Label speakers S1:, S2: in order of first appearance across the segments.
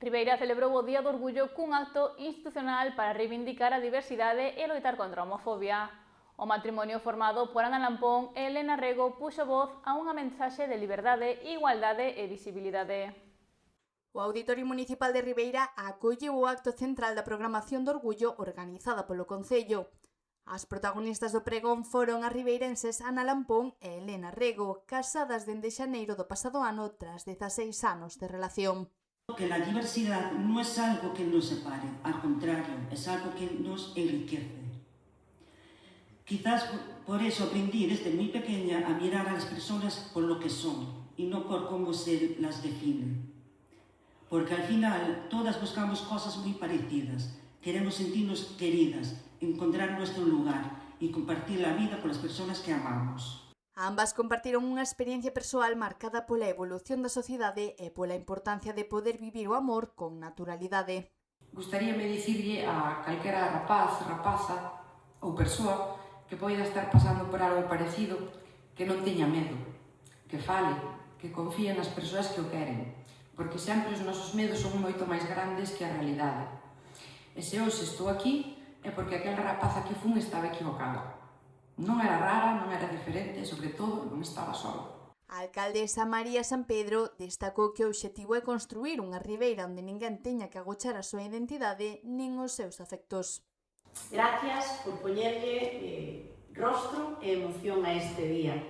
S1: Ribeira celebrou o Día do Orgullo cun acto institucional para reivindicar a diversidade e loitar contra a homofobia. O matrimonio formado por Ana Lampón e Elena Rego puxo voz a unha mensaxe de liberdade, igualdade e visibilidade.
S2: O Auditorio Municipal de Ribeira acolleu o acto central da programación do Orgullo organizada polo Concello. As protagonistas do pregón foron as ribeirenses Ana Lampón e Elena Rego, casadas dende xaneiro do pasado ano tras 16 anos de relación.
S3: Que la diversidad no es algo que nos separe, al contrario, es algo que nos enriquece. Quizás por eso aprendí desde muy pequeña a mirar a las personas por lo que son y no por cómo se las define. Porque al final todas buscamos cosas muy parecidas, queremos sentirnos queridas, encontrar nuestro lugar y compartir la vida con las personas que amamos.
S2: Ambas compartiron unha experiencia persoal marcada pola evolución da sociedade e pola importancia de poder vivir o amor con naturalidade.
S4: Gustaríame dicirlle a calquera rapaz, rapaza ou persoa que poida estar pasando por algo parecido que non teña medo, que fale, que confíe nas persoas que o queren, porque sempre os nosos medos son moito máis grandes que a realidade. E se hoxe estou aquí é porque aquel rapaz que fun estaba equivocado. Non era rara, non era diferente e, sobre todo, non estaba solo.
S2: A alcaldesa María San Pedro destacou que o obxectivo é construir unha ribeira onde ninguén teña que agochar a súa identidade nin os seus afectos.
S5: Gracias por poñerlle rostro e emoción a este día.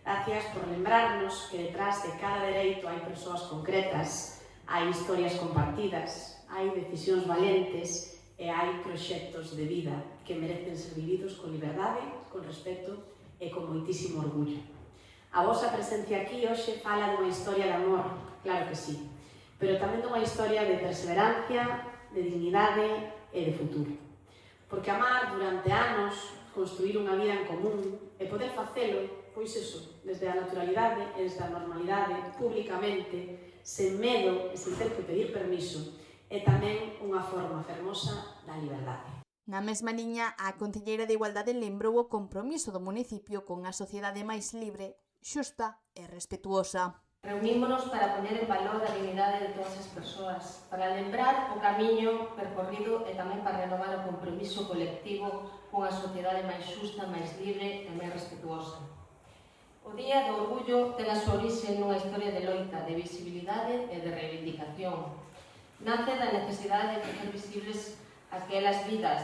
S5: Gracias por lembrarnos que detrás de cada dereito hai persoas concretas, hai historias compartidas, hai decisións valentes e hai proxectos de vida que merecen ser vividos con liberdade, con respeto e con moitísimo orgullo. A vosa presencia aquí hoxe fala dunha historia de amor, claro que sí, pero tamén dunha historia de perseverancia, de dignidade e de futuro. Porque amar durante anos, construir unha vida en común e poder facelo, pois eso, desde a naturalidade e desde a normalidade, públicamente, sen medo e sen ter que pedir permiso, é tamén unha forma fermosa da liberdade.
S2: Na mesma liña, a concelleira de Igualdade lembrou o compromiso do municipio con a sociedade máis libre, xusta e respetuosa.
S6: Reunímonos para poñer en valor a dignidade de todas as persoas, para lembrar o camiño percorrido e tamén para renovar o compromiso colectivo cunha sociedade máis xusta, máis libre e máis respetuosa. O Día do Orgullo ten a súa orixe nunha historia de loita, de visibilidade e de reivindicación. Nace da necesidade de facer visibles aquelas vidas,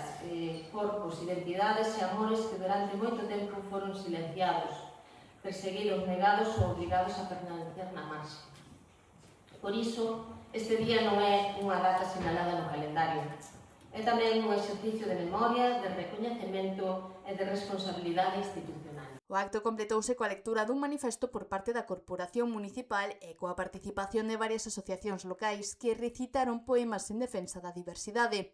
S6: corpos, identidades e amores que durante moito tempo foron silenciados, perseguidos, negados ou obrigados a permanecer na marxe. Por iso, este día non é unha data sinalada no calendario. É tamén un exercicio de memoria, de recoñecemento e de responsabilidade institucional.
S2: O acto completouse coa lectura dun manifesto por parte da Corporación Municipal e coa participación de varias asociacións locais que recitaron poemas en defensa da diversidade.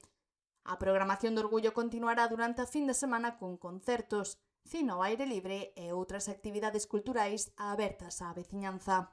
S2: A programación do Orgullo continuará durante a fin de semana con concertos, cine ao aire libre e outras actividades culturais abertas á veciñanza.